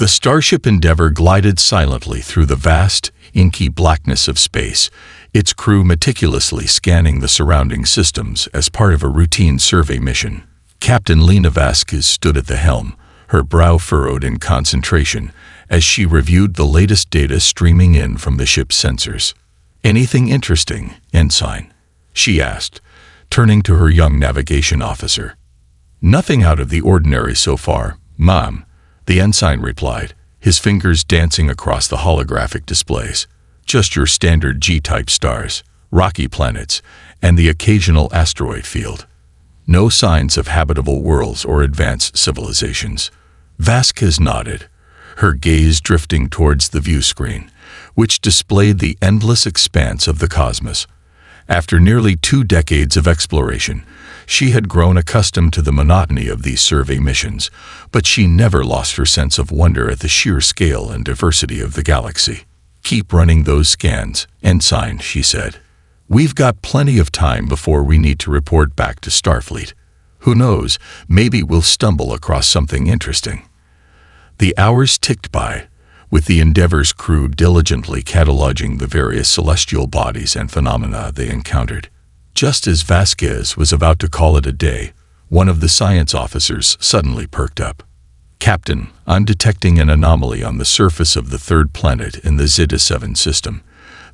The starship Endeavour glided silently through the vast, inky blackness of space, its crew meticulously scanning the surrounding systems as part of a routine survey mission. Captain Lena Vasquez stood at the helm, her brow furrowed in concentration, as she reviewed the latest data streaming in from the ship's sensors. "Anything interesting, Ensign?" she asked, turning to her young navigation officer. "Nothing out of the ordinary so far, Ma'am," the ensign replied, his fingers dancing across the holographic displays. "Just your standard G-type stars, rocky planets, and the occasional asteroid field. No signs of habitable worlds or advanced civilizations." Vasquez nodded, her gaze drifting towards the view screen, which displayed the endless expanse of the cosmos. After nearly 2 decades of exploration, she had grown accustomed to the monotony of these survey missions, but she never lost her sense of wonder at the sheer scale and diversity of the galaxy. "Keep running those scans, Ensign," she said. "We've got plenty of time before we need to report back to Starfleet. Who knows, maybe we'll stumble across something interesting." The hours ticked by, with the Endeavour's crew diligently cataloging the various celestial bodies and phenomena they encountered. Just as Vasquez was about to call it a day, one of the science officers suddenly perked up. "Captain, I'm detecting an anomaly on the surface of the third planet in the Zeta 7 system,"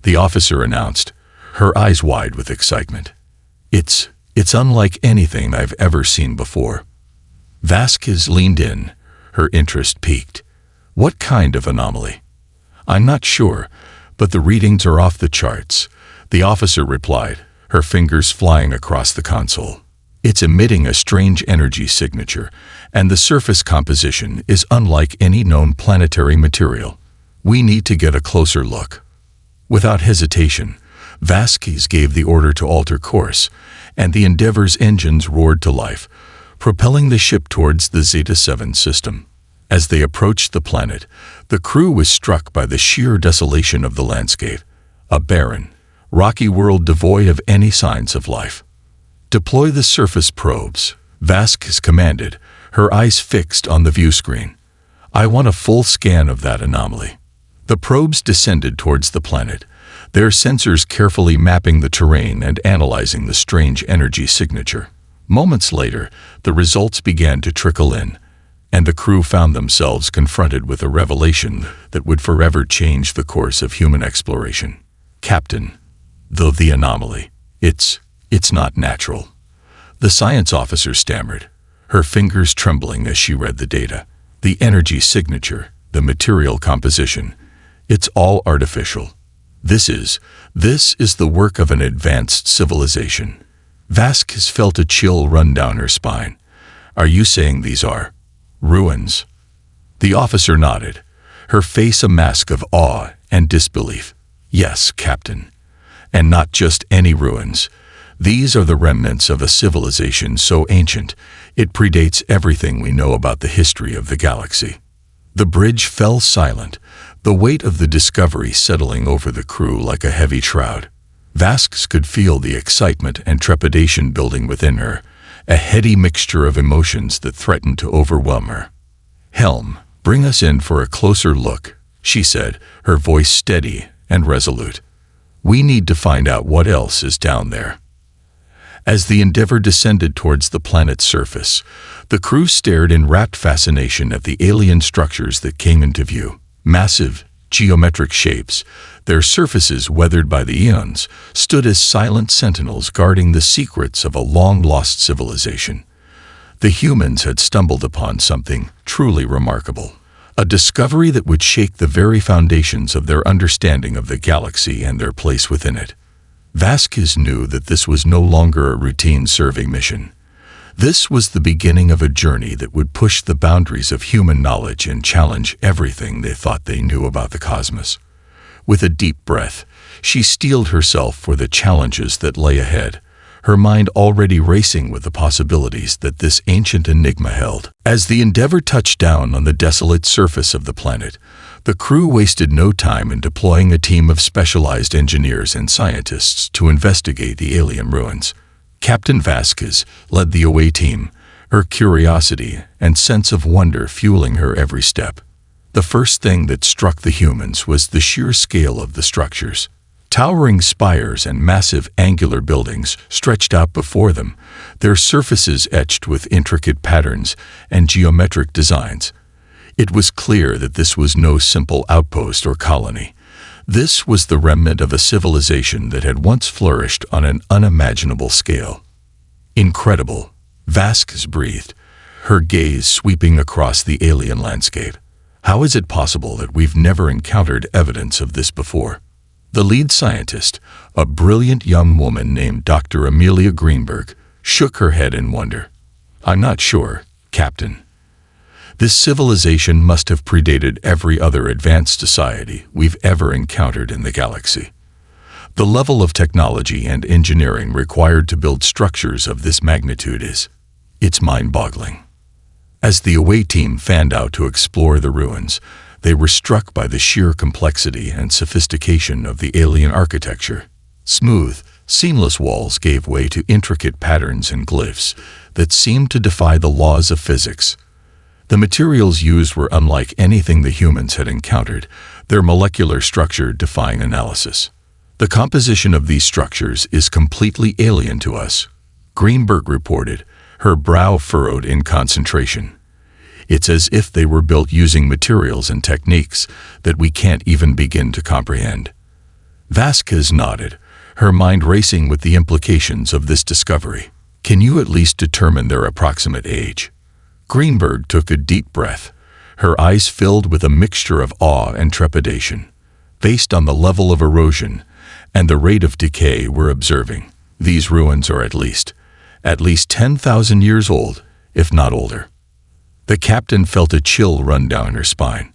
the officer announced, her eyes wide with excitement. It's unlike anything I've ever seen before." Vasquez leaned in, her interest piqued. "What kind of anomaly?" "I'm not sure, but the readings are off the charts," the officer replied, her fingers flying across the console. "It's emitting a strange energy signature, and the surface composition is unlike any known planetary material. We need to get a closer look." Without hesitation, Vasquez gave the order to alter course, and the Endeavour's engines roared to life, propelling the ship towards the Zeta 7 system. As they approached the planet, the crew was struck by the sheer desolation of the landscape, a barren, rocky world devoid of any signs of life. "Deploy the surface probes," Vasquez commanded, her eyes fixed on the view screen. "I want a full scan of that anomaly." The probes descended towards the planet, their sensors carefully mapping the terrain and analyzing the strange energy signature. Moments later, the results began to trickle in, and the crew found themselves confronted with a revelation that would forever change the course of human exploration. "Captain, though the anomaly, it's not natural," the science officer stammered, her fingers trembling as she read the data. "The energy signature, the material composition, it's all artificial. This is the work of an advanced civilization." Vasquez felt a chill run down her spine. "Are you saying these are ruins?" The officer nodded, her face a mask of awe and disbelief. "Yes, Captain. And not just any ruins. These are the remnants of a civilization so ancient, it predates everything we know about the history of the galaxy." The bridge fell silent, the weight of the discovery settling over the crew like a heavy shroud. Vasquez could feel the excitement and trepidation building within her, a heady mixture of emotions that threatened to overwhelm her. "Helm, bring us in for a closer look," she said, her voice steady and resolute. "We need to find out what else is down there." As the Endeavour descended towards the planet's surface, the crew stared in rapt fascination at the alien structures that came into view. Massive, geometric shapes, their surfaces weathered by the eons, stood as silent sentinels guarding the secrets of a long-lost civilization. The humans had stumbled upon something truly remarkable, a discovery that would shake the very foundations of their understanding of the galaxy and their place within it. Vasquez knew that this was no longer a routine survey mission. This was the beginning of a journey that would push the boundaries of human knowledge and challenge everything they thought they knew about the cosmos. With a deep breath, she steeled herself for the challenges that lay ahead, her mind already racing with the possibilities that this ancient enigma held. As the Endeavour touched down on the desolate surface of the planet, the crew wasted no time in deploying a team of specialized engineers and scientists to investigate the alien ruins. Captain Vasquez led the away team, her curiosity and sense of wonder fueling her every step. The first thing that struck the humans was the sheer scale of the structures. Towering spires and massive angular buildings stretched out before them, their surfaces etched with intricate patterns and geometric designs. It was clear that this was no simple outpost or colony. This was the remnant of a civilization that had once flourished on an unimaginable scale. Incredible, Vasquez breathed, her gaze sweeping across the alien landscape. How is it possible that we've never encountered evidence of this before? The lead scientist, a brilliant young woman named Dr. Amelia Greenberg, shook her head in wonder. I'm not sure, Captain. This civilization must have predated every other advanced society we've ever encountered in the galaxy. The level of technology and engineering required to build structures of this magnitude it's mind-boggling. As the away team fanned out to explore the ruins, they were struck by the sheer complexity and sophistication of the alien architecture. Smooth, seamless walls gave way to intricate patterns and glyphs that seemed to defy the laws of physics. The materials used were unlike anything the humans had encountered, their molecular structure defying analysis. The composition of these structures is completely alien to us, Greenberg reported, her brow furrowed in concentration. It's as if they were built using materials and techniques that we can't even begin to comprehend. Vasquez nodded, her mind racing with the implications of this discovery. Can you at least determine their approximate age? Greenberg took a deep breath, her eyes filled with a mixture of awe and trepidation. Based on the level of erosion and the rate of decay we're observing, these ruins are at least 10,000 years old, if not older. The captain felt a chill run down her spine.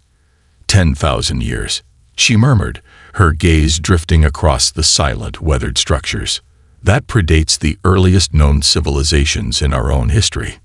10,000 years, she murmured, her gaze drifting across the silent, weathered structures. That predates the earliest known civilizations in our own history.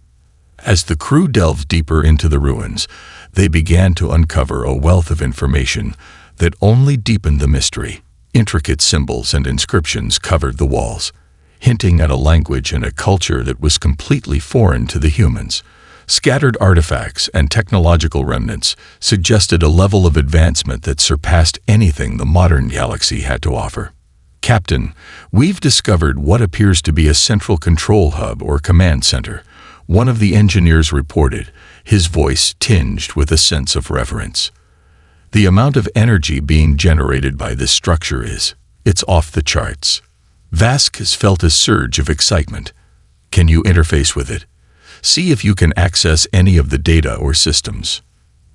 As the crew delved deeper into the ruins, they began to uncover a wealth of information that only deepened the mystery. Intricate symbols and inscriptions covered the walls, hinting at a language and a culture that was completely foreign to the humans. Scattered artifacts and technological remnants suggested a level of advancement that surpassed anything the modern galaxy had to offer. Captain, we've discovered what appears to be a central control hub or command center, one of the engineers reported, his voice tinged with a sense of reverence. The amount of energy being generated by this structure it's off the charts. Vasquez felt a surge of excitement. Can you interface with it? See if you can access any of the data or systems.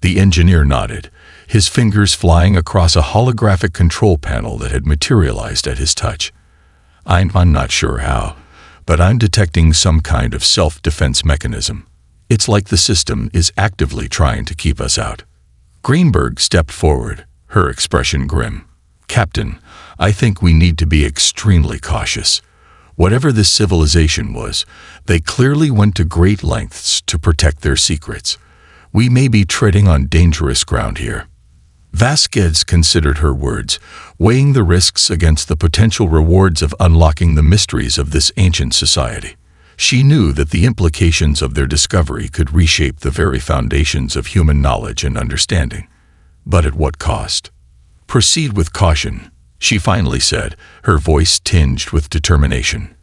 The engineer nodded, his fingers flying across a holographic control panel that had materialized at his touch. I'm not sure how, but I'm detecting some kind of self-defense mechanism. It's like the system is actively trying to keep us out. Greenberg stepped forward, her expression grim. Captain, I think we need to be extremely cautious. Whatever this civilization was, they clearly went to great lengths to protect their secrets. We may be treading on dangerous ground here. Vasquez considered her words, weighing the risks against the potential rewards of unlocking the mysteries of this ancient society. She knew that the implications of their discovery could reshape the very foundations of human knowledge and understanding. But at what cost? Proceed with caution, she finally said, her voice tinged with determination.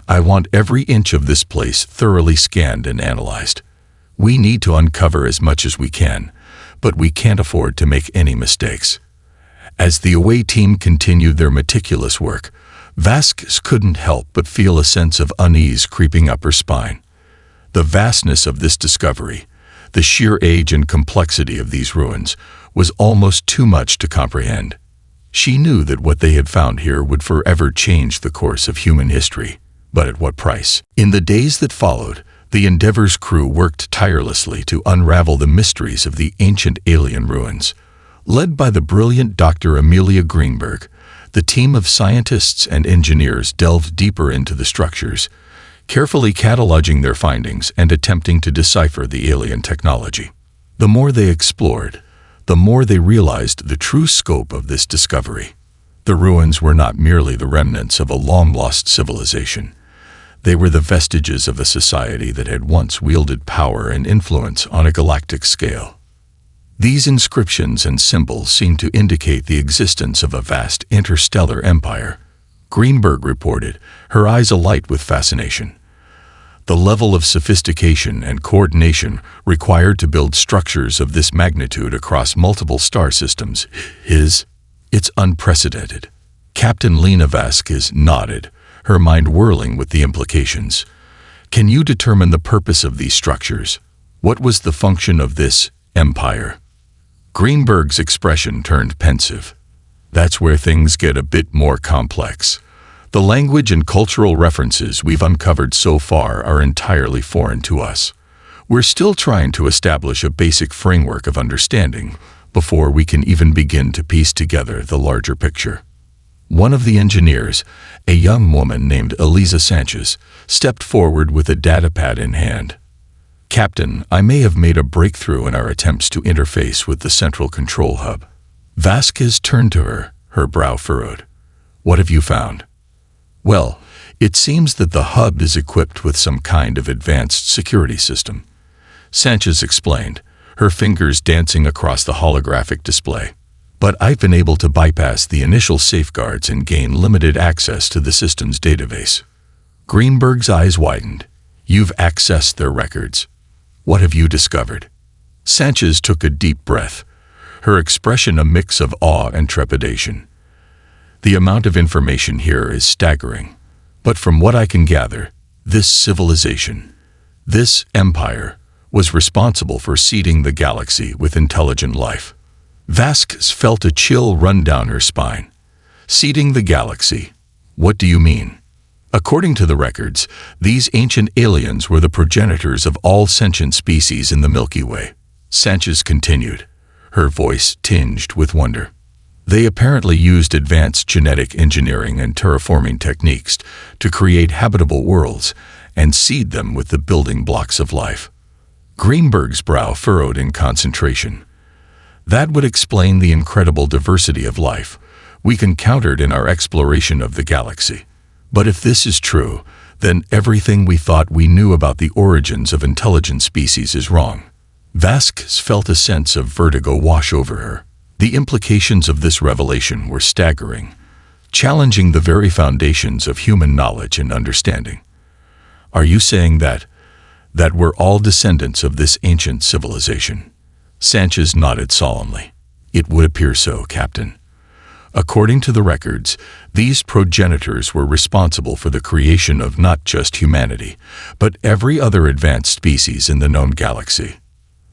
I want every inch of this place thoroughly scanned and analyzed. We need to uncover as much as we can, but we can't afford to make any mistakes. As the away team continued their meticulous work, Vasquez couldn't help but feel a sense of unease creeping up her spine. The vastness of this discovery, the sheer age and complexity of these ruins, was almost too much to comprehend. She knew that what they had found here would forever change the course of human history, but at what price? In the days that followed, the Endeavor's crew worked tirelessly to unravel the mysteries of the ancient alien ruins. Led by the brilliant Dr. Amelia Greenberg, the team of scientists and engineers delved deeper into the structures, carefully cataloging their findings and attempting to decipher the alien technology. The more they explored, the more they realized the true scope of this discovery. The ruins were not merely the remnants of a long-lost civilization. They were the vestiges of a society that had once wielded power and influence on a galactic scale. These inscriptions and symbols seem to indicate the existence of a vast interstellar empire, Greenberg reported, her eyes alight with fascination. The level of sophistication and coordination required to build structures of this magnitude across multiple star systems it's unprecedented. Captain Lena Vasquez nodded, her mind whirling with the implications. Can you determine the purpose of these structures? What was the function of this empire? Greenberg's expression turned pensive. That's where things get a bit more complex. The language and cultural references we've uncovered so far are entirely foreign to us. We're still trying to establish a basic framework of understanding before we can even begin to piece together the larger picture. One of the engineers, a young woman named Eliza Sanchez, stepped forward with a datapad in hand. Captain, I may have made a breakthrough in our attempts to interface with the central control hub. Vasquez turned to her, her brow furrowed. What have you found? Well, it seems that the hub is equipped with some kind of advanced security system. Sanchez explained, her fingers dancing across the holographic display. But I've been able to bypass the initial safeguards and gain limited access to the system's database. Greenberg's eyes widened. You've accessed their records. What have you discovered? Sanchez took a deep breath, her expression a mix of awe and trepidation. The amount of information here is staggering, but from what I can gather, this civilization, this empire, was responsible for seeding the galaxy with intelligent life. Vasquez felt a chill run down her spine. Seeding the galaxy? What do you mean? According to the records, these ancient aliens were the progenitors of all sentient species in the Milky Way. Sanchez continued, her voice tinged with wonder. They apparently used advanced genetic engineering and terraforming techniques to create habitable worlds and seed them with the building blocks of life. Greenberg's brow furrowed in concentration. That would explain the incredible diversity of life we encountered in our exploration of the galaxy. But if this is true, then everything we thought we knew about the origins of intelligent species is wrong. Vasquez felt a sense of vertigo wash over her. The implications of this revelation were staggering, challenging the very foundations of human knowledge and understanding. Are you saying that we're all descendants of this ancient civilization? Sanchez nodded solemnly. It would appear so, Captain. According to the records, these progenitors were responsible for the creation of not just humanity, but every other advanced species in the known galaxy.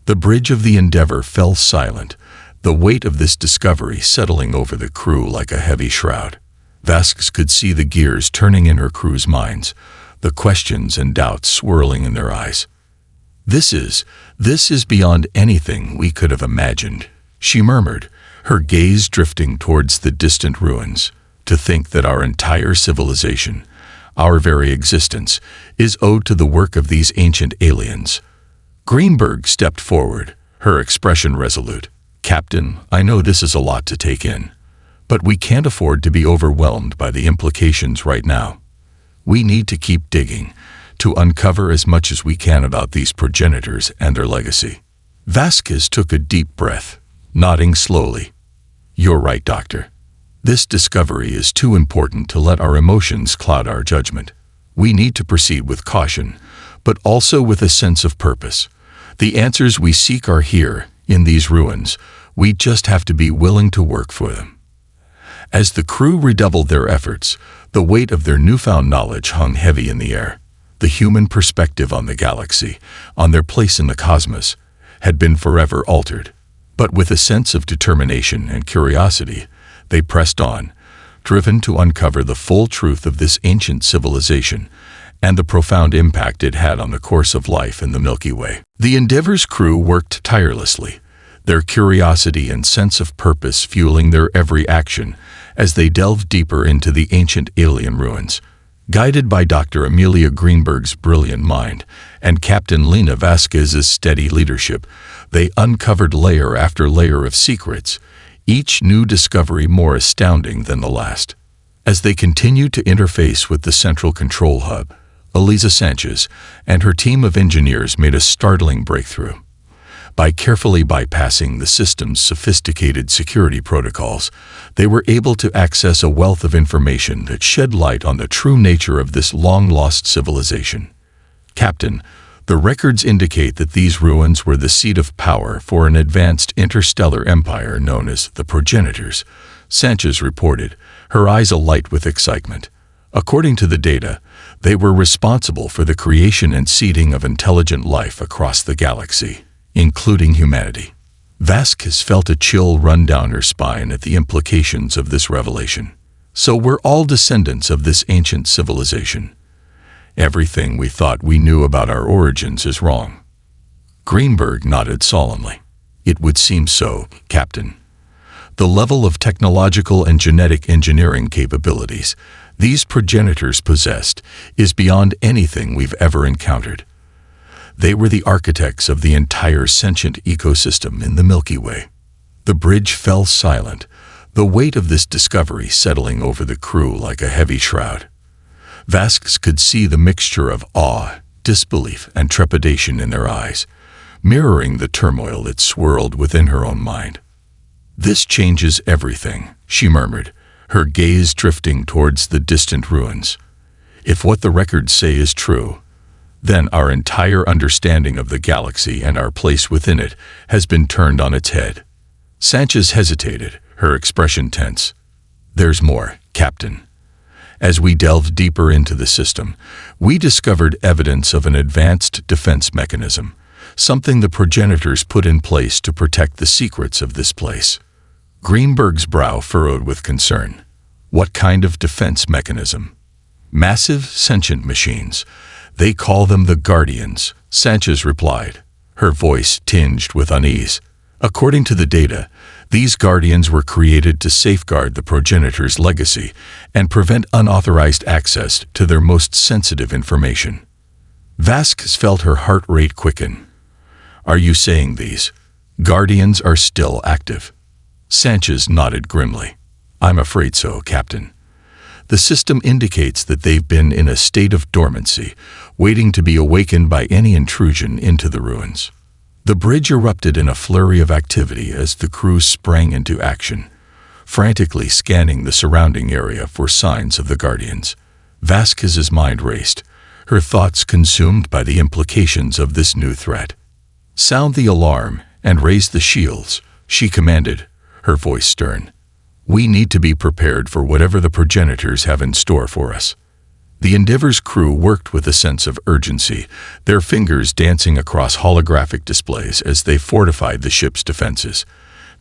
The bridge of the Endeavor fell silent, the weight of this discovery settling over the crew like a heavy shroud. Vasquez could see the gears turning in her crew's minds, the questions and doubts swirling in their eyes. This is beyond anything we could have imagined, she murmured, her gaze drifting towards the distant ruins. To think that our entire civilization, our very existence, is owed to the work of these ancient aliens. Greenberg stepped forward, her expression resolute. Captain, I know this is a lot to take in, but we can't afford to be overwhelmed by the implications right now. We need to keep digging, to uncover as much as we can about these progenitors and their legacy. Vasquez took a deep breath, nodding slowly. You're right, Doctor. This discovery is too important to let our emotions cloud our judgment. We need to proceed with caution, but also with a sense of purpose. The answers we seek are here, in these ruins. We just have to be willing to work for them. As the crew redoubled their efforts, the weight of their newfound knowledge hung heavy in the air. The human perspective on the galaxy, on their place in the cosmos, had been forever altered. But with a sense of determination and curiosity, they pressed on, driven to uncover the full truth of this ancient civilization and the profound impact it had on the course of life in the Milky Way. The Endeavor's crew worked tirelessly, their curiosity and sense of purpose fueling their every action as they delved deeper into the ancient alien ruins. Guided by Dr. Amelia Greenberg's brilliant mind and Captain Lena Vasquez's steady leadership, they uncovered layer after layer of secrets, each new discovery more astounding than the last. As they continued to interface with the central control hub, Eliza Sanchez and her team of engineers made a startling breakthrough. By carefully bypassing the system's sophisticated security protocols, they were able to access a wealth of information that shed light on the true nature of this long-lost civilization. Captain, the records indicate that these ruins were the seat of power for an advanced interstellar empire known as the Progenitors, Sanchez reported, her eyes alight with excitement. According to the data, they were responsible for the creation and seeding of intelligent life across the galaxy, including humanity. Vasquez felt a chill run down her spine at the implications of this revelation. So we're all descendants of this ancient civilization. Everything we thought we knew about our origins is wrong. Greenberg nodded solemnly. It would seem so, Captain. The level of technological and genetic engineering capabilities these progenitors possessed is beyond anything we've ever encountered. They were the architects of the entire sentient ecosystem in the Milky Way. The bridge fell silent, the weight of this discovery settling over the crew like a heavy shroud. Vasquez could see the mixture of awe, disbelief, and trepidation in their eyes, mirroring the turmoil that swirled within her own mind. "This changes everything," she murmured, her gaze drifting towards the distant ruins. "If what the records say is true, then our entire understanding of the galaxy and our place within it has been turned on its head." Sanchez hesitated, her expression tense. "There's more, Captain." As we delved deeper into the system, we discovered evidence of an advanced defense mechanism, something the progenitors put in place to protect the secrets of this place. Greenberg's brow furrowed with concern. "What kind of defense mechanism?" "Massive sentient machines. They call them the Guardians," Sanchez replied, her voice tinged with unease. According to the data, these Guardians were created to safeguard the progenitors' legacy and prevent unauthorized access to their most sensitive information. Vasquez felt her heart rate quicken. "Are you saying these Guardians are still active?" Sanchez nodded grimly. "I'm afraid so, Captain. The system indicates that they've been in a state of dormancy, waiting to be awakened by any intrusion into the ruins." The bridge erupted in a flurry of activity as the crew sprang into action, frantically scanning the surrounding area for signs of the Guardians. Vasquez's mind raced, her thoughts consumed by the implications of this new threat. "Sound the alarm and raise the shields," she commanded, her voice stern. "We need to be prepared for whatever the progenitors have in store for us." The Endeavor's crew worked with a sense of urgency, their fingers dancing across holographic displays as they fortified the ship's defenses.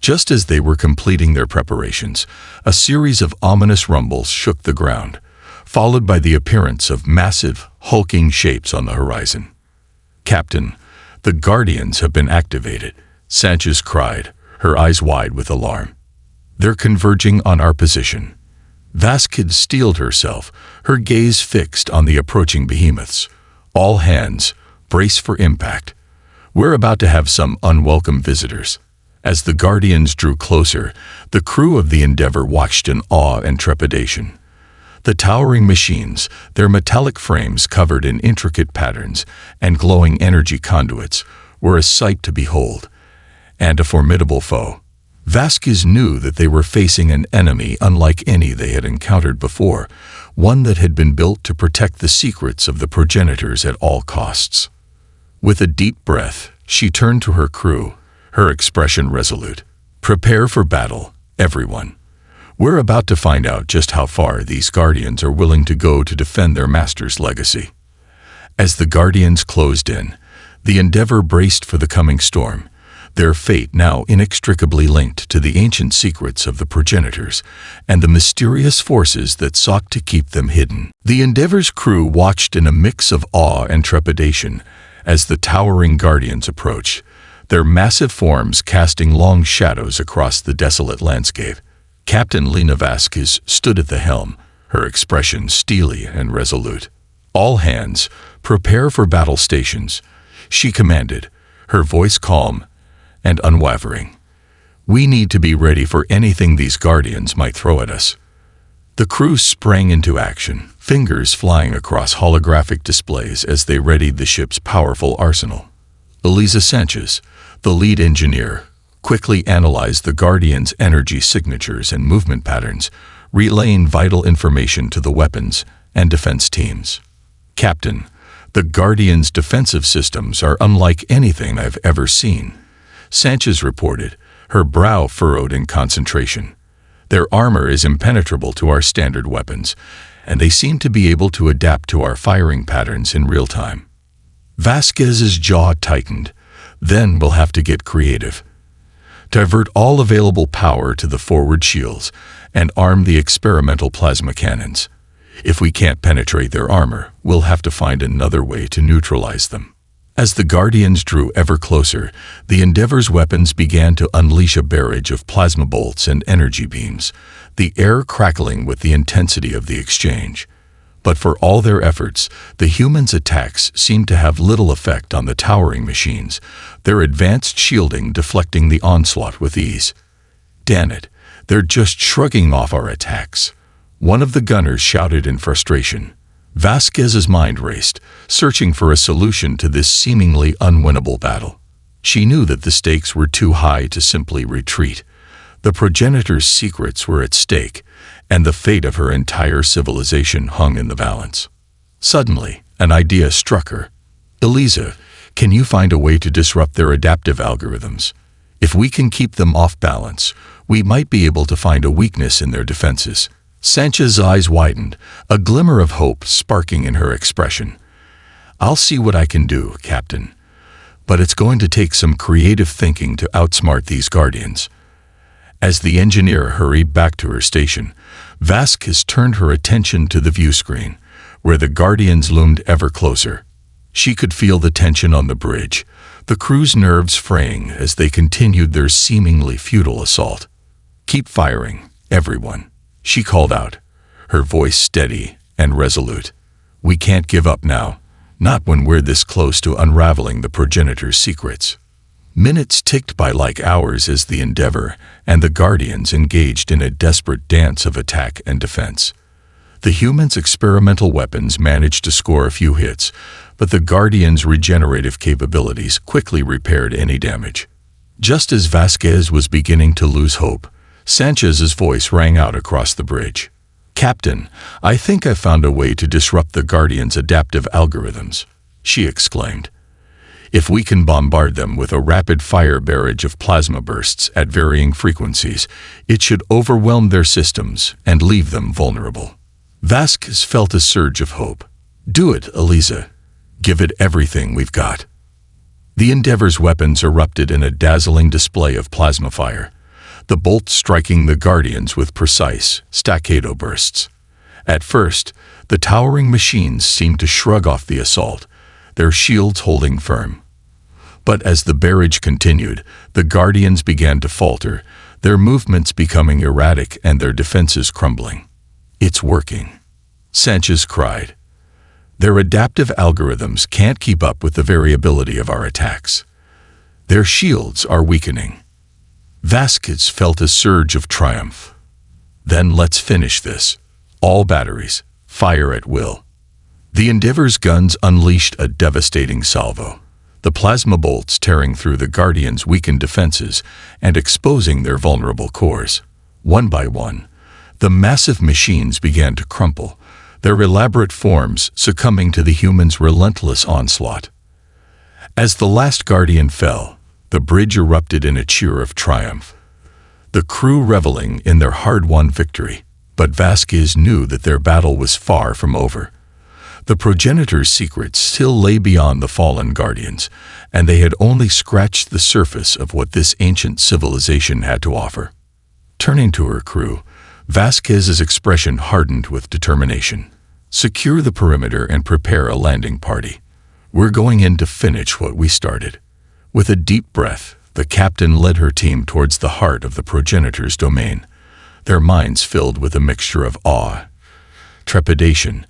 Just as they were completing their preparations, a series of ominous rumbles shook the ground, followed by the appearance of massive, hulking shapes on the horizon. "Captain, the Guardians have been activated," Sanchez cried, her eyes wide with alarm. "They're converging on our position." Vasquez steeled herself, her gaze fixed on the approaching behemoths. "All hands, brace for impact. We're about to have some unwelcome visitors." As the Guardians drew closer, the crew of the Endeavor watched in awe and trepidation. The towering machines, their metallic frames covered in intricate patterns and glowing energy conduits, were a sight to behold, and a formidable foe. Vasquez knew that they were facing an enemy unlike any they had encountered before, one that had been built to protect the secrets of the progenitors at all costs. With a deep breath, she turned to her crew, her expression resolute. "Prepare for battle, everyone. We're about to find out just how far these Guardians are willing to go to defend their master's legacy." As the Guardians closed in, the Endeavor braced for the coming storm, their fate now inextricably linked to the ancient secrets of the progenitors and the mysterious forces that sought to keep them hidden. The Endeavor's crew watched in a mix of awe and trepidation as the towering Guardians approached, their massive forms casting long shadows across the desolate landscape. Captain Lena Vasquez stood at the helm, her expression steely and resolute. "All hands, prepare for battle stations," she commanded, her voice calm and unwavering. "We need to be ready for anything these Guardians might throw at us." The crew sprang into action, fingers flying across holographic displays as they readied the ship's powerful arsenal. Eliza Sanchez, The lead engineer quickly analyzed the Guardian's energy signatures and movement patterns, relaying vital information to the weapons and defense teams. "Captain, the Guardian's defensive systems are unlike anything I've ever seen," Sanchez reported, her brow furrowed in concentration. "Their armor is impenetrable to our standard weapons, and they seem to be able to adapt to our firing patterns in real time." Vasquez's jaw tightened. "Then we'll have to get creative. Divert all available power to the forward shields and arm the experimental plasma cannons. If we can't penetrate their armor, we'll have to find another way to neutralize them." As the Guardians drew ever closer, the Endeavor's weapons began to unleash a barrage of plasma bolts and energy beams, the air crackling with the intensity of the exchange. But for all their efforts, the humans' attacks seemed to have little effect on the towering machines, their advanced shielding deflecting the onslaught with ease. "Damn it, they're just shrugging off our attacks," one of the gunners shouted in frustration. Vasquez's mind raced, searching for a solution to this seemingly unwinnable battle. She knew that the stakes were too high to simply retreat. The progenitor's secrets were at stake, and the fate of her entire civilization hung in the balance. Suddenly, an idea struck her. "Eliza, can you find a way to disrupt their adaptive algorithms? If we can keep them off balance, we might be able to find a weakness in their defenses." Sanchez's eyes widened, a glimmer of hope sparking in her expression. "I'll see what I can do, Captain. But it's going to take some creative thinking to outsmart these Guardians." As the engineer hurried back to her station, Vasquez turned her attention to the view screen, where the Guardians loomed ever closer. She could feel the tension on the bridge, the crew's nerves fraying as they continued their seemingly futile assault. "Keep firing, everyone," she called out, her voice steady and resolute. "We can't give up now, not when we're this close to unraveling the progenitor's secrets." Minutes ticked by like hours as the Endeavor and the Guardians engaged in a desperate dance of attack and defense. The humans' experimental weapons managed to score a few hits, but the Guardians' regenerative capabilities quickly repaired any damage. Just as Vasquez was beginning to lose hope, Sanchez's voice rang out across the bridge. "Captain, I think I found a way to disrupt the Guardians' adaptive algorithms," she exclaimed. "If we can bombard them with a rapid-fire barrage of plasma bursts at varying frequencies, it should overwhelm their systems and leave them vulnerable." Vasquez felt a surge of hope. "Do it, Eliza. Give it everything we've got." The Endeavor's weapons erupted in a dazzling display of plasma fire, the bolts striking the Guardians with precise, staccato bursts. At first, the towering machines seemed to shrug off the assault, their shields holding firm. But as the barrage continued, the Guardians began to falter, their movements becoming erratic and their defenses crumbling. "It's working," Sanchez cried. "Their adaptive algorithms can't keep up with the variability of our attacks. Their shields are weakening." Vasquez felt a surge of triumph. "Then let's finish this. All batteries, fire at will." The Endeavor's guns unleashed a devastating salvo, the plasma bolts tearing through the Guardians' weakened defenses and exposing their vulnerable cores. One by one, the massive machines began to crumple, their elaborate forms succumbing to the humans' relentless onslaught. As the last Guardian fell, the bridge erupted in a cheer of triumph, the crew reveling in their hard-won victory. But Vasquez knew that their battle was far from over. The progenitor's secrets still lay beyond the fallen Guardians, and they had only scratched the surface of what this ancient civilization had to offer. Turning to her crew, Vasquez's expression hardened with determination. "Secure the perimeter and prepare a landing party. We're going in to finish what we started." With a deep breath, the captain led her team towards the heart of the progenitor's domain, their minds filled with a mixture of awe, trepidation,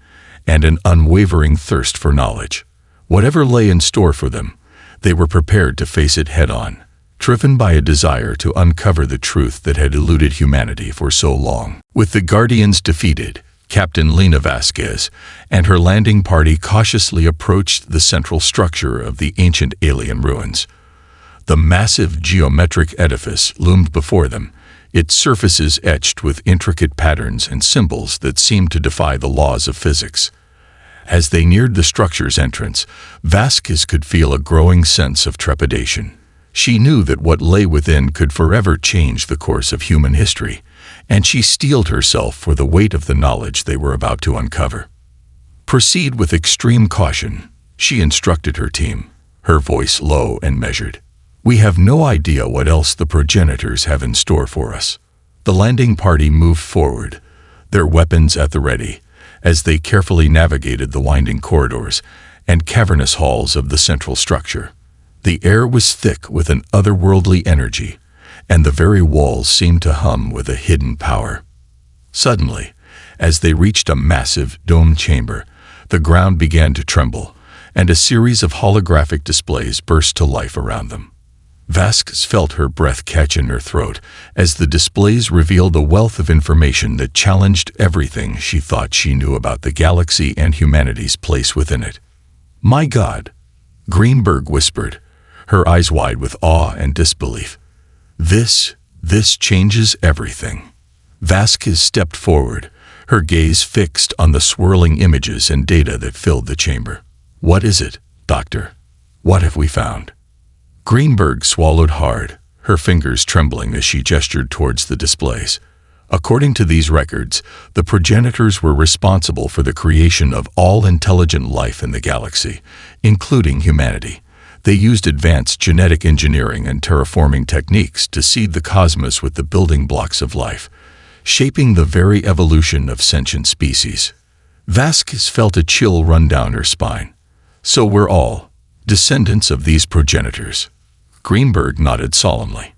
and an unwavering thirst for knowledge. Whatever lay in store for them, they were prepared to face it head-on, driven by a desire to uncover the truth that had eluded humanity for so long. With the Guardians defeated, Captain Lena Vasquez and her landing party cautiously approached the central structure of the ancient alien ruins. The massive geometric edifice loomed before them, its surfaces etched with intricate patterns and symbols that seemed to defy the laws of physics. As they neared the structure's entrance, Vasquez could feel a growing sense of trepidation. She knew that what lay within could forever change the course of human history, and she steeled herself for the weight of the knowledge they were about to uncover. "Proceed with extreme caution," she instructed her team, her voice low and measured. "We have no idea what else the progenitors have in store for us." The landing party moved forward, their weapons at the ready, as they carefully navigated the winding corridors and cavernous halls of the central structure. The air was thick with an otherworldly energy, and the very walls seemed to hum with a hidden power. Suddenly, as they reached a massive, domed chamber, the ground began to tremble, and a series of holographic displays burst to life around them. Vasquez felt her breath catch in her throat as the displays revealed a wealth of information that challenged everything she thought she knew about the galaxy and humanity's place within it. "My God," Greenberg whispered, her eyes wide with awe and disbelief. This changes everything." Vasquez stepped forward, her gaze fixed on the swirling images and data that filled the chamber. "What is it, Doctor? What have we found?" Greenberg swallowed hard, her fingers trembling as she gestured towards the displays. According to these records, the progenitors were responsible for the creation of all intelligent life in the galaxy, including humanity. They used advanced genetic engineering and terraforming techniques to seed the cosmos with the building blocks of life, shaping the very evolution of sentient species. Vasquez felt a chill run down her spine. "So we're all descendants of these progenitors?" Greenberg nodded solemnly.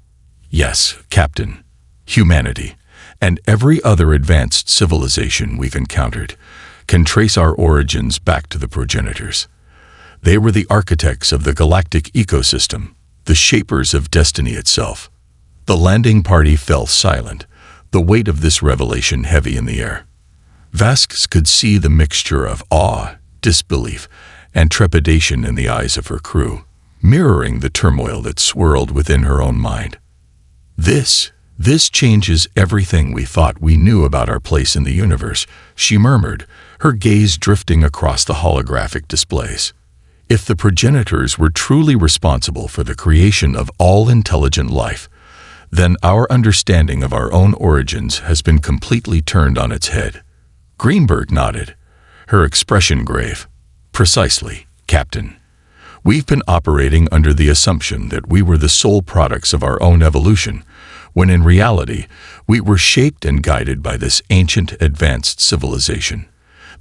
"Yes, Captain. Humanity, and every other advanced civilization we've encountered, can trace our origins back to the progenitors. They were the architects of the galactic ecosystem, the shapers of destiny itself." The landing party fell silent, the weight of this revelation heavy in the air. Vasquez could see the mixture of awe, disbelief, and trepidation in the eyes of her crew, mirroring the turmoil that swirled within her own mind. This changes everything we thought we knew about our place in the universe," she murmured, her gaze drifting across the holographic displays. "If the progenitors were truly responsible for the creation of all intelligent life, then our understanding of our own origins has been completely turned on its head." Greenberg nodded, her expression grave. "Precisely, Captain. We've been operating under the assumption that we were the sole products of our own evolution, when in reality, we were shaped and guided by this ancient, advanced civilization.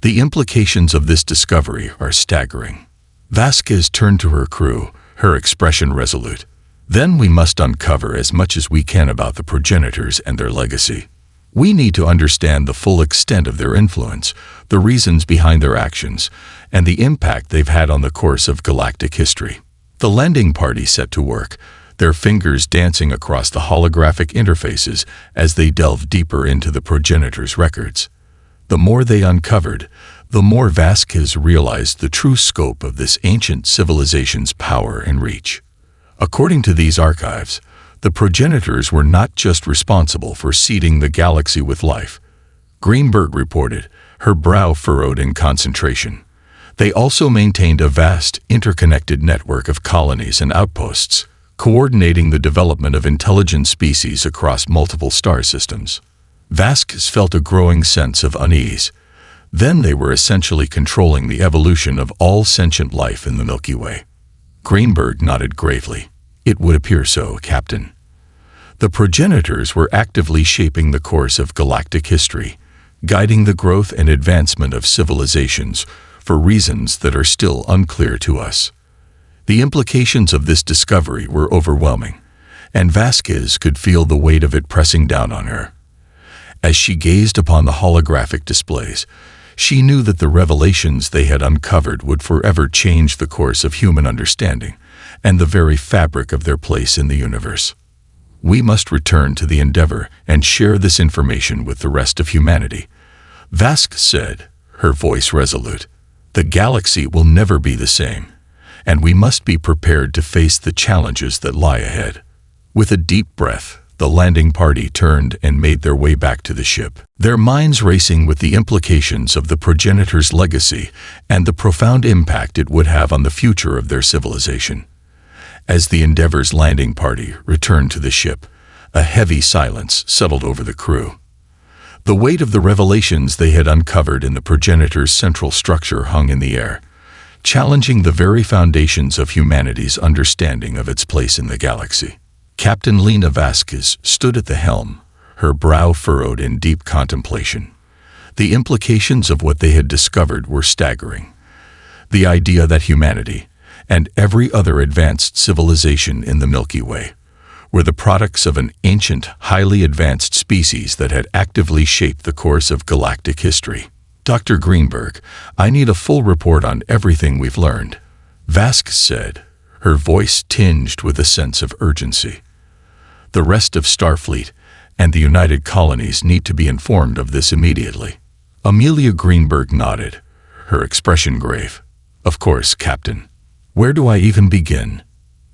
The implications of this discovery are staggering." Vasquez turned to her crew, her expression resolute. "Then we must uncover as much as we can about the progenitors and their legacy. We need to understand the full extent of their influence, the reasons behind their actions, and the impact they've had on the course of galactic history." The landing party set to work, their fingers dancing across the holographic interfaces as they delved deeper into the progenitors' records. The more they uncovered, the more Vasquez realized the true scope of this ancient civilization's power and reach. According to these archives, the progenitors were not just responsible for seeding the galaxy with life, Greenberg reported, her brow furrowed in concentration. They also maintained a vast, interconnected network of colonies and outposts, coordinating the development of intelligent species across multiple star systems. Vasquez felt a growing sense of unease. Then they were essentially controlling the evolution of all sentient life in the Milky Way. Greenberg nodded gravely. "It would appear so, Captain." The progenitors were actively shaping the course of galactic history, guiding the growth and advancement of civilizations for reasons that are still unclear to us. The implications of this discovery were overwhelming, and Vasquez could feel the weight of it pressing down on her. As she gazed upon the holographic displays, she knew that the revelations they had uncovered would forever change the course of human understanding and the very fabric of their place in the universe. "We must return to the Endeavor and share this information with the rest of humanity," Vasquez said, her voice resolute. "The galaxy will never be the same, and we must be prepared to face the challenges that lie ahead. With a deep breath, the landing party turned and made their way back to the ship, their minds racing with the implications of the progenitor's legacy and the profound impact it would have on the future of their civilization. As the Endeavor's landing party returned to the ship, a heavy silence settled over the crew. The weight of the revelations they had uncovered in the progenitor's central structure hung in the air, challenging the very foundations of humanity's understanding of its place in the galaxy. Captain Lena Vasquez stood at the helm, her brow furrowed in deep contemplation. The implications of what they had discovered were staggering. The idea that humanity, and every other advanced civilization in the Milky Way, were the products of an ancient, highly advanced species that had actively shaped the course of galactic history. Dr. Greenberg, I need a full report on everything we've learned, Vasquez said, her voice tinged with a sense of urgency. The rest of Starfleet and the United Colonies need to be informed of this immediately. Amelia Greenberg nodded, her expression grave. Of course, Captain. Where do I even begin?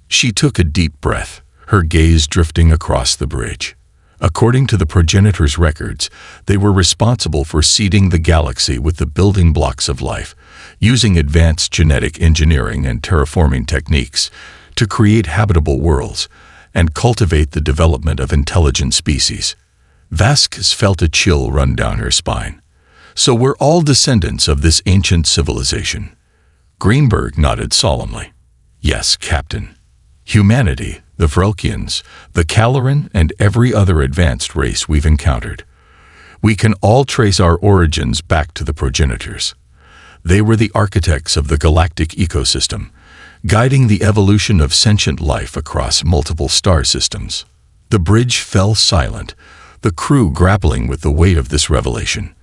She took a deep breath, her gaze drifting across the bridge. According to the progenitor's records, they were responsible for seeding the galaxy with the building blocks of life, using advanced genetic engineering and terraforming techniques to create habitable worlds and cultivate the development of intelligent species. Vasquez felt a chill run down her spine. So we're all descendants of this ancient civilization. Greenberg nodded solemnly. Yes, Captain. Humanity, the Vrokians, the Caloran, and every other advanced race we've encountered. We can all trace our origins back to the progenitors. They were the architects of the galactic ecosystem, guiding the evolution of sentient life across multiple star systems. The bridge fell silent, the crew grappling with the weight of this revelation.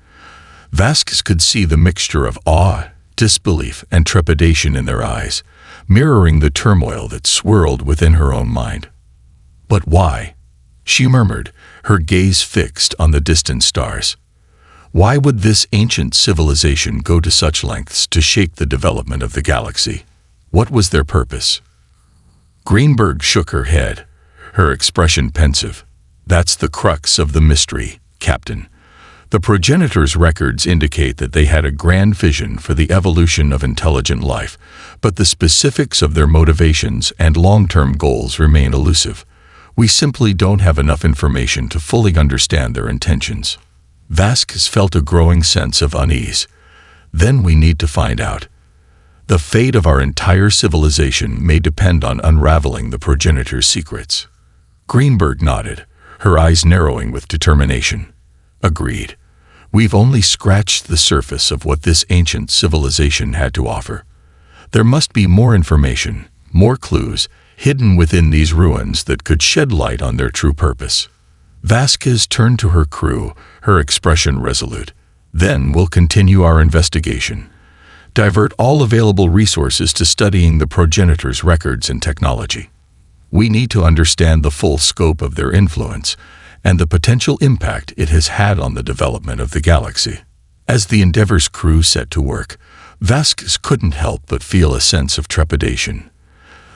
Vasquez could see the mixture of awe, disbelief, and trepidation in their eyes, mirroring the turmoil that swirled within her own mind. But why? She murmured, her gaze fixed on the distant stars. Why would this ancient civilization go to such lengths to shape the development of the galaxy? What was their purpose? Greenberg shook her head, her expression pensive. That's the crux of the mystery, Captain. The progenitor's records indicate that they had a grand vision for the evolution of intelligent life, but the specifics of their motivations and long-term goals remain elusive. We simply don't have enough information to fully understand their intentions. Vasquez felt a growing sense of unease. Then we need to find out. The fate of our entire civilization may depend on unraveling the progenitor's secrets. Greenberg nodded, her eyes narrowing with determination. Agreed. We've only scratched the surface of what this ancient civilization had to offer. There must be more information, more clues, hidden within these ruins that could shed light on their true purpose. Vasquez turned to her crew, her expression resolute. Then we'll continue our investigation. Divert all available resources to studying the progenitor's records and technology. We need to understand the full scope of their influence and the potential impact it has had on the development of the galaxy. As the Endeavor's crew set to work, Vasquez couldn't help but feel a sense of trepidation.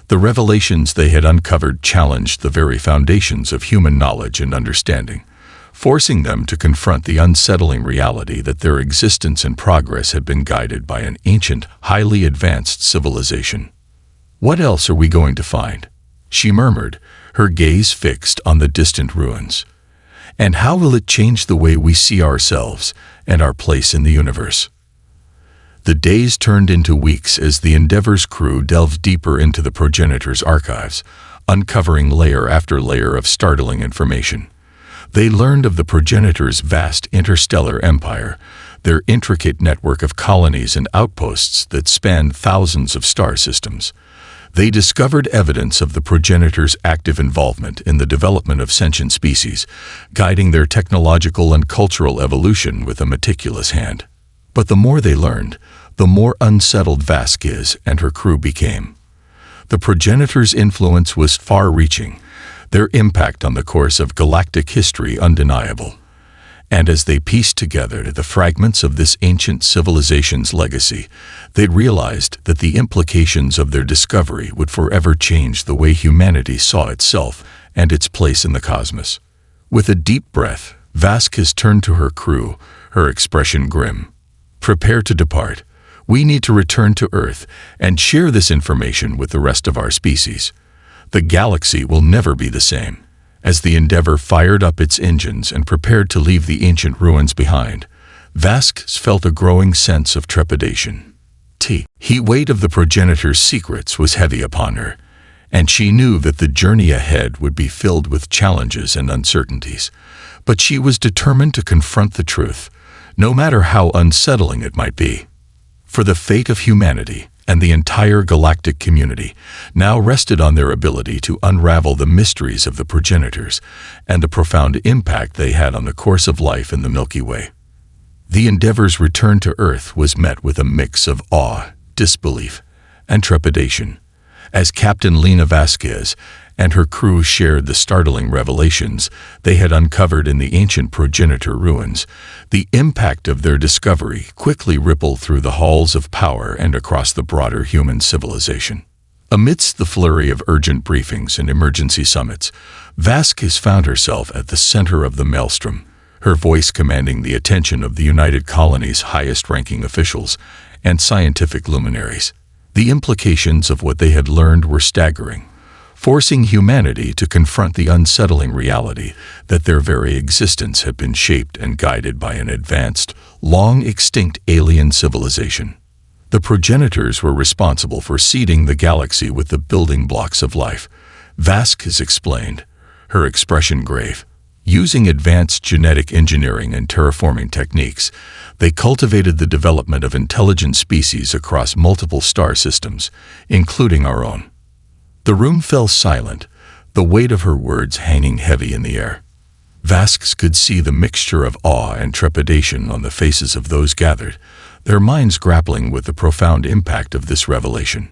The revelations they had uncovered challenged the very foundations of human knowledge and understanding, forcing them to confront the unsettling reality that their existence and progress had been guided by an ancient, highly advanced civilization. What else are we going to find? She murmured, her gaze fixed on the distant ruins. And how will it change the way we see ourselves and our place in the universe? The days turned into weeks as the Endeavor's crew delved deeper into the progenitor's archives, uncovering layer after layer of startling information. They learned of the progenitor's vast interstellar empire, their intricate network of colonies and outposts that spanned thousands of star systems. They discovered evidence of the progenitor's active involvement in the development of sentient species, guiding their technological and cultural evolution with a meticulous hand. But the more they learned, the more unsettled Vasquez and her crew became. The progenitor's influence was far-reaching, their impact on the course of galactic history undeniable. And as they pieced together the fragments of this ancient civilization's legacy, they realized that the implications of their discovery would forever change the way humanity saw itself and its place in the cosmos. With a deep breath, Vasquez turned to her crew, her expression grim. "Prepare to depart. We need to return to Earth and share this information with the rest of our species. The galaxy will never be the same." As the Endeavor fired up its engines and prepared to leave the ancient ruins behind, Vasquez felt a growing sense of trepidation. The weight of the progenitor's secrets was heavy upon her, and she knew that the journey ahead would be filled with challenges and uncertainties. But she was determined to confront the truth, no matter how unsettling it might be. For the fate of humanity and the entire galactic community now rested on their ability to unravel the mysteries of the progenitors and the profound impact they had on the course of life in the Milky Way. The Endeavor's return to Earth was met with a mix of awe, disbelief, and trepidation, as Captain Lena Vasquez and her crew shared the startling revelations they had uncovered in the ancient progenitor ruins. The impact of their discovery quickly rippled through the halls of power and across the broader human civilization. Amidst the flurry of urgent briefings and emergency summits, Vasquez found herself at the center of the maelstrom, her voice commanding the attention of the United Colony's highest-ranking officials and scientific luminaries. The implications of what they had learned were staggering, forcing humanity to confront the unsettling reality that their very existence had been shaped and guided by an advanced, long-extinct alien civilization. The progenitors were responsible for seeding the galaxy with the building blocks of life, Vasquez explained, her expression grave. Using advanced genetic engineering and terraforming techniques, they cultivated the development of intelligent species across multiple star systems, including our own. The room fell silent, the weight of her words hanging heavy in the air. Vasquez could see the mixture of awe and trepidation on the faces of those gathered, their minds grappling with the profound impact of this revelation.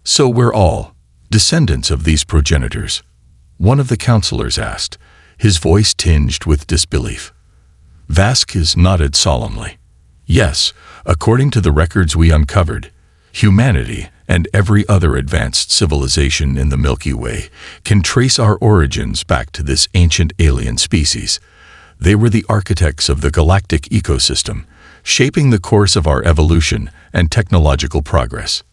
"So we're all descendants of these progenitors?" one of the counselors asked, his voice tinged with disbelief. Vasquez nodded solemnly. "Yes, according to the records we uncovered, humanity and every other advanced civilization in the Milky Way can trace our origins back to this ancient alien species. They were the architects of the galactic ecosystem, shaping the course of our evolution and technological progress."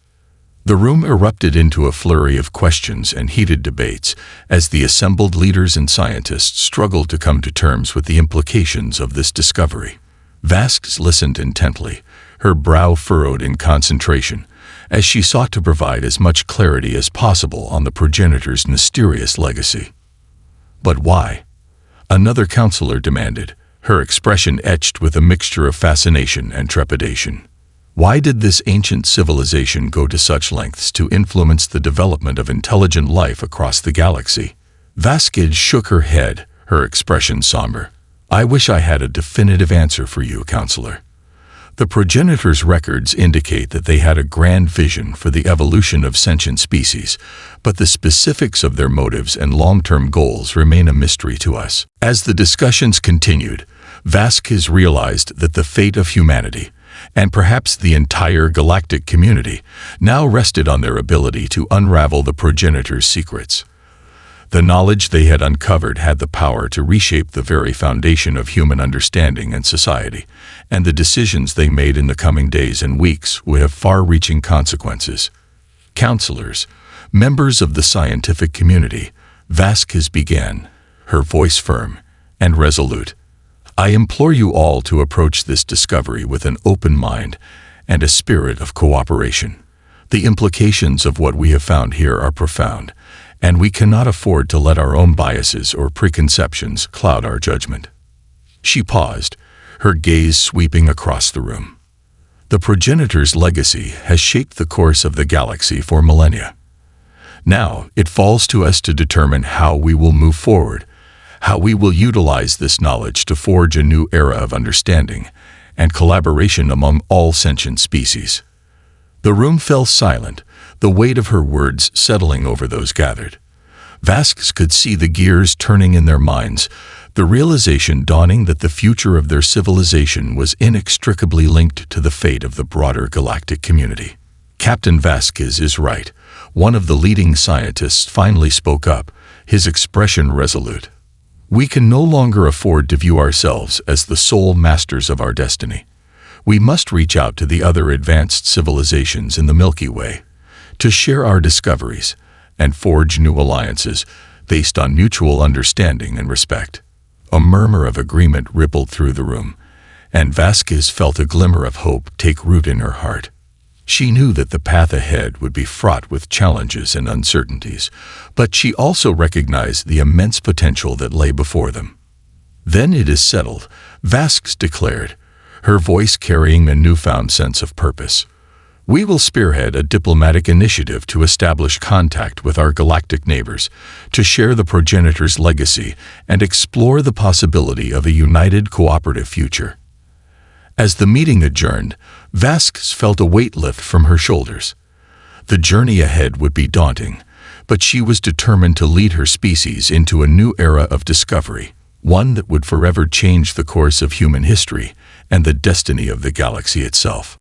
The room erupted into a flurry of questions and heated debates as the assembled leaders and scientists struggled to come to terms with the implications of this discovery. Vasquez listened intently, her brow furrowed in concentration, as she sought to provide as much clarity as possible on the progenitor's mysterious legacy. "But why?" another counselor demanded, her expression etched with a mixture of fascination and trepidation. Why did this ancient civilization go to such lengths to influence the development of intelligent life across the galaxy? Vasquez shook her head, her expression somber. "I wish I had a definitive answer for you, counselor. The progenitors' records indicate that they had a grand vision for the evolution of sentient species, but the specifics of their motives and long-term goals remain a mystery to us." As the discussions continued, Vasquez realized that the fate of humanity, and perhaps the entire galactic community, now rested on their ability to unravel the progenitors' secrets. The knowledge they had uncovered had the power to reshape the very foundation of human understanding and society, and the decisions they made in the coming days and weeks would have far-reaching consequences. "Counselors, members of the scientific community," Vasquez began, her voice firm and resolute. "I implore you all to approach this discovery with an open mind and a spirit of cooperation. The implications of what we have found here are profound, and we cannot afford to let our own biases or preconceptions cloud our judgment." She paused, her gaze sweeping across the room. The progenitor's legacy has shaped the course of the galaxy for millennia. Now, it falls to us to determine how we will move forward, how we will utilize this knowledge to forge a new era of understanding and collaboration among all sentient species. The room fell silent, the weight of her words settling over those gathered. Vasquez could see the gears turning in their minds, the realization dawning that the future of their civilization was inextricably linked to the fate of the broader galactic community. Captain Vasquez is right. One of the leading scientists finally spoke up, his expression resolute. We can no longer afford to view ourselves as the sole masters of our destiny. We must reach out to the other advanced civilizations in the Milky Way to share our discoveries and forge new alliances based on mutual understanding and respect. A murmur of agreement rippled through the room, and Vasquez felt a glimmer of hope take root in her heart. She knew that the path ahead would be fraught with challenges and uncertainties, but she also recognized the immense potential that lay before them. "Then it is settled," Vasquez declared, her voice carrying a newfound sense of purpose. "We will spearhead a diplomatic initiative to establish contact with our galactic neighbors, to share the progenitor's legacy and explore the possibility of a united cooperative future." As the meeting adjourned, Vasquez felt a weight lift from her shoulders. The journey ahead would be daunting, but she was determined to lead her species into a new era of discovery, one that would forever change the course of human history and the destiny of the galaxy itself.